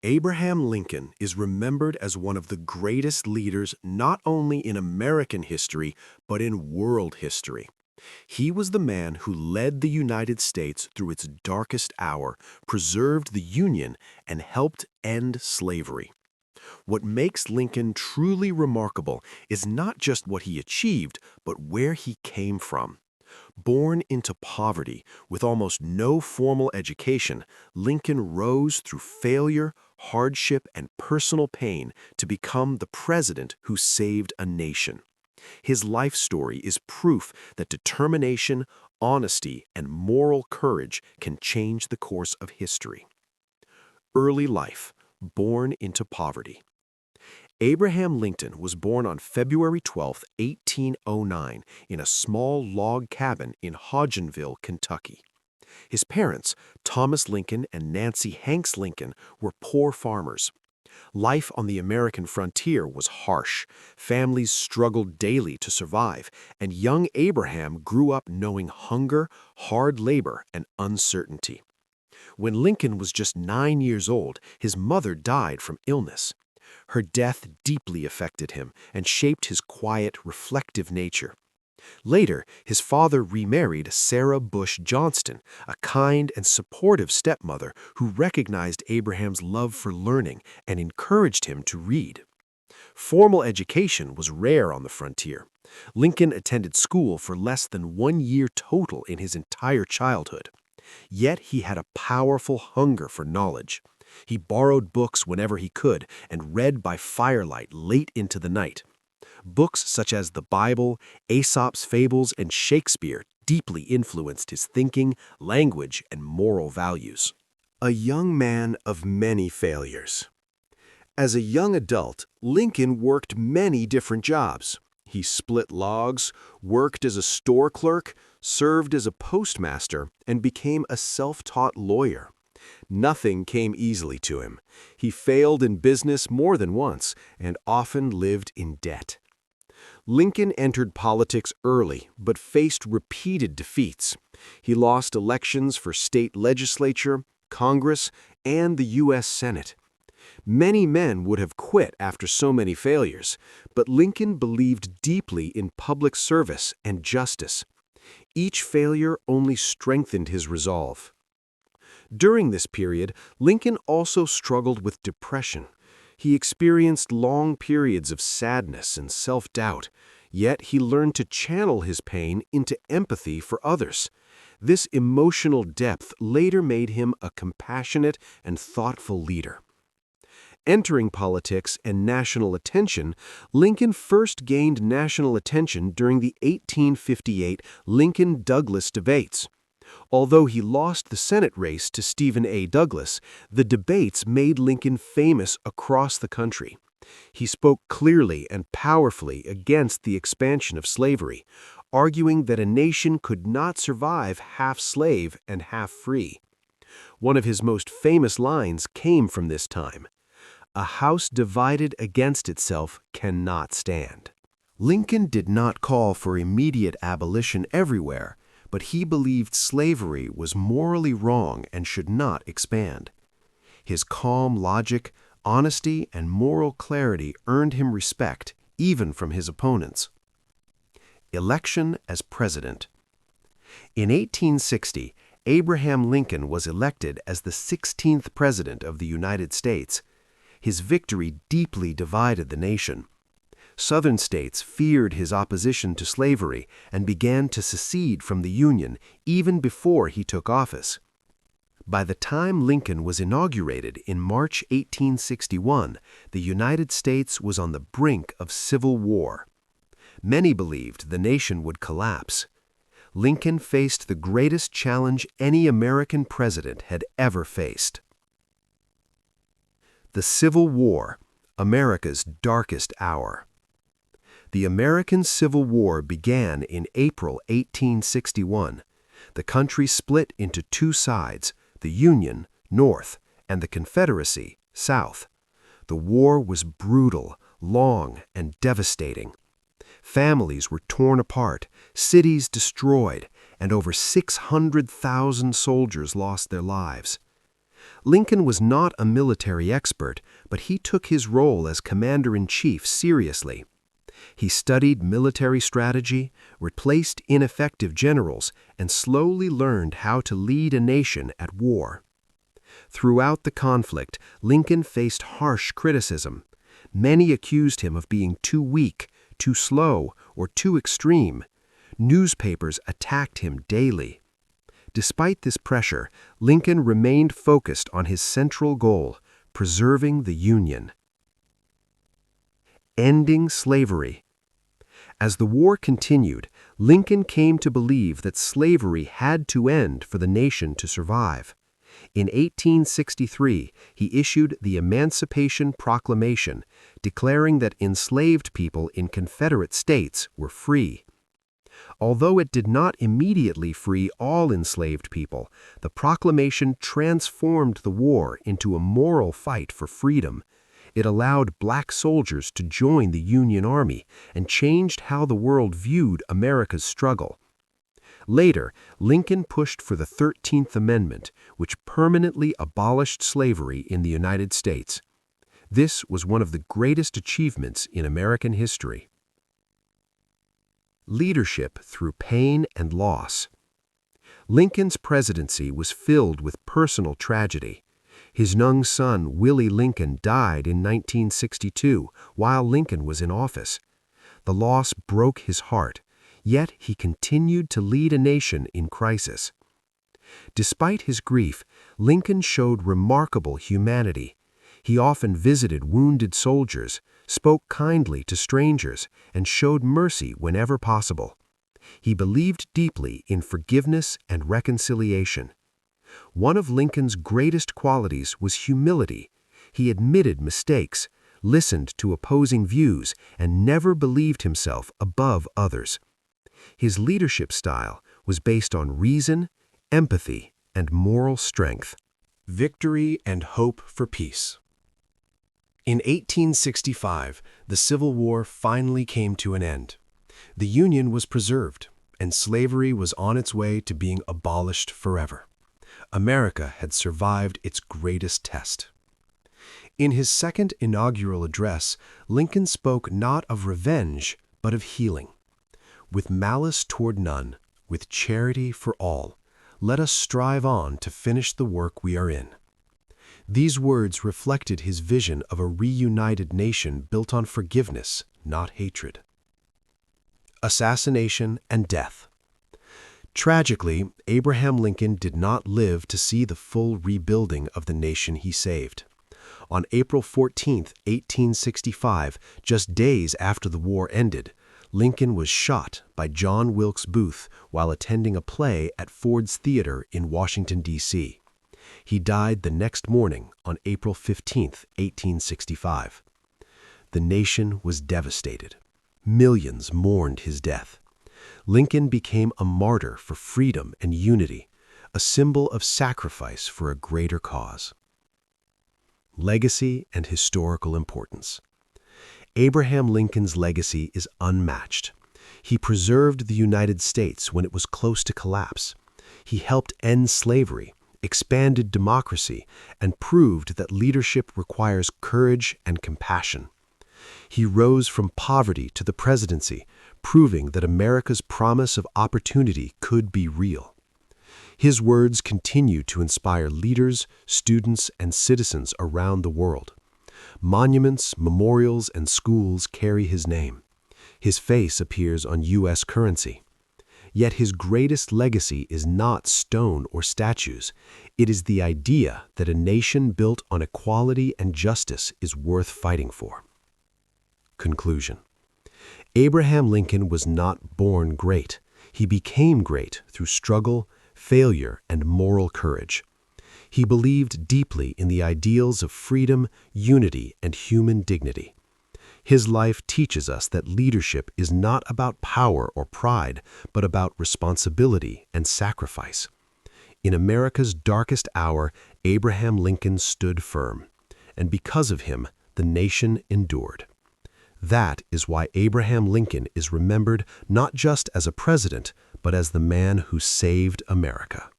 Abraham Lincoln is remembered as one of the greatest leaders not only in American history, but in world history. He was the man who led the United States through its darkest hour, preserved the Union, and helped end slavery. What makes Lincoln truly remarkable is not just what he achieved, but where he came from. Born into poverty, with almost no formal education, Lincoln rose through failure, hardship, and personal pain to become the president who saved a nation. His life story is proof that determination, honesty, and moral courage can change the course of history. Early life, born into poverty. Abraham Lincoln was born on February 12, 1809, in a small log cabin in Hodgenville, Kentucky. His parents, Thomas Lincoln and Nancy Hanks Lincoln, were poor farmers. Life on the American frontier was harsh. Families struggled daily to survive, and young Abraham grew up knowing hunger, hard labor, and uncertainty. When Lincoln was just 9 years old, his mother died from illness. Her death deeply affected him and shaped his quiet, reflective nature. Later, his father remarried Sarah Bush Johnston, a kind and supportive stepmother who recognized Abraham's love for learning and encouraged him to read. Formal education was rare on the frontier. Lincoln attended school for less than 1 year total in his entire childhood. Yet he had a powerful hunger for knowledge. He borrowed books whenever he could and read by firelight late into the night. Books such as the Bible, Aesop's Fables, and Shakespeare deeply influenced his thinking, language, and moral values. A young man of many failures. As a young adult, Lincoln worked many different jobs. He split logs, worked as a store clerk, served as a postmaster, and became a self-taught lawyer. Nothing came easily to him. He failed in business more than once and often lived in debt. Lincoln entered politics early but faced repeated defeats. He lost elections for state legislature, Congress, and the U.S. Senate. Many men would have quit after so many failures, but Lincoln believed deeply in public service and justice. Each failure only strengthened his resolve. During this period, Lincoln also struggled with depression. He experienced long periods of sadness and self-doubt, yet he learned to channel his pain into empathy for others. This emotional depth later made him a compassionate and thoughtful leader. Entering politics and national attention, Lincoln first gained national attention during the 1858 Lincoln-Douglas debates. Although he lost the Senate race to Stephen A. Douglas, the debates made Lincoln famous across the country. He spoke clearly and powerfully against the expansion of slavery, arguing that a nation could not survive half slave and half free. One of his most famous lines came from this time: "A house divided against itself cannot stand." Lincoln did not call for immediate abolition everywhere, but he believed slavery was morally wrong and should not expand. His calm logic, honesty, and moral clarity earned him respect, even from his opponents. Election as president. In 1860, Abraham Lincoln was elected as the 16th President of the United States. His victory deeply divided the nation. Southern states feared his opposition to slavery and began to secede from the Union even before he took office. By the time Lincoln was inaugurated in March 1861, the United States was on the brink of civil war. Many believed the nation would collapse. Lincoln faced the greatest challenge any American president had ever faced. The Civil War, America's darkest hour. The American Civil War began in April 1861. The country split into two sides, the Union, North, and the Confederacy, South. The war was brutal, long, and devastating. Families were torn apart, cities destroyed, and over 600,000 soldiers lost their lives. Lincoln was not a military expert, but he took his role as commander-in-chief seriously. He studied military strategy, replaced ineffective generals, and slowly learned how to lead a nation at war. Throughout the conflict, Lincoln faced harsh criticism. Many accused him of being too weak, too slow, or too extreme. Newspapers attacked him daily. Despite this pressure, Lincoln remained focused on his central goal, preserving the Union. Ending slavery. As the war continued, Lincoln came to believe that slavery had to end for the nation to survive. In 1863, he issued the Emancipation Proclamation, declaring that enslaved people in Confederate states were free. Although it did not immediately free all enslaved people, the proclamation transformed the war into a moral fight for freedom. It allowed black soldiers to join the Union Army and changed how the world viewed America's struggle. Later, Lincoln pushed for the 13th Amendment, which permanently abolished slavery in the United States. This was one of the greatest achievements in American history. Leadership through pain and loss. Lincoln's presidency was filled with personal tragedy. His young son, Willie Lincoln, died in 1962 while Lincoln was in office. The loss broke his heart, yet he continued to lead a nation in crisis. Despite his grief, Lincoln showed remarkable humanity. He often visited wounded soldiers, spoke kindly to strangers, and showed mercy whenever possible. He believed deeply in forgiveness and reconciliation. One of Lincoln's greatest qualities was humility. He admitted mistakes, listened to opposing views, and never believed himself above others. His leadership style was based on reason, empathy, and moral strength. Victory and hope for peace. In 1865, the Civil War finally came to an end. The Union was preserved, and slavery was on its way to being abolished forever. America had survived its greatest test. In his second inaugural address, Lincoln spoke not of revenge, but of healing. With malice toward none, with charity for all, let us strive on to finish the work we are in. These words reflected his vision of a reunited nation built on forgiveness, not hatred. Assassination and death. Tragically, Abraham Lincoln did not live to see the full rebuilding of the nation he saved. On April 14, 1865, just days after the war ended, Lincoln was shot by John Wilkes Booth while attending a play at Ford's Theater in Washington, D.C. He died the next morning on April 15, 1865. The nation was devastated. Millions mourned his death. Lincoln became a martyr for freedom and unity, a symbol of sacrifice for a greater cause. Legacy and historical importance. Abraham Lincoln's legacy is unmatched. He preserved the United States when it was close to collapse. He helped end slavery, expanded democracy, and proved that leadership requires courage and compassion. He rose from poverty to the presidency, proving that America's promise of opportunity could be real. His words continue to inspire leaders, students, and citizens around the world. Monuments, memorials, and schools carry his name. His face appears on U.S. currency. Yet his greatest legacy is not stone or statues. It is the idea that a nation built on equality and justice is worth fighting for. Conclusion. Abraham Lincoln was not born great. He became great through struggle, failure, and moral courage. He believed deeply in the ideals of freedom, unity, and human dignity. His life teaches us that leadership is not about power or pride, but about responsibility and sacrifice. In America's darkest hour, Abraham Lincoln stood firm, and because of him, the nation endured. That is why Abraham Lincoln is remembered not just as a president, but as the man who saved America.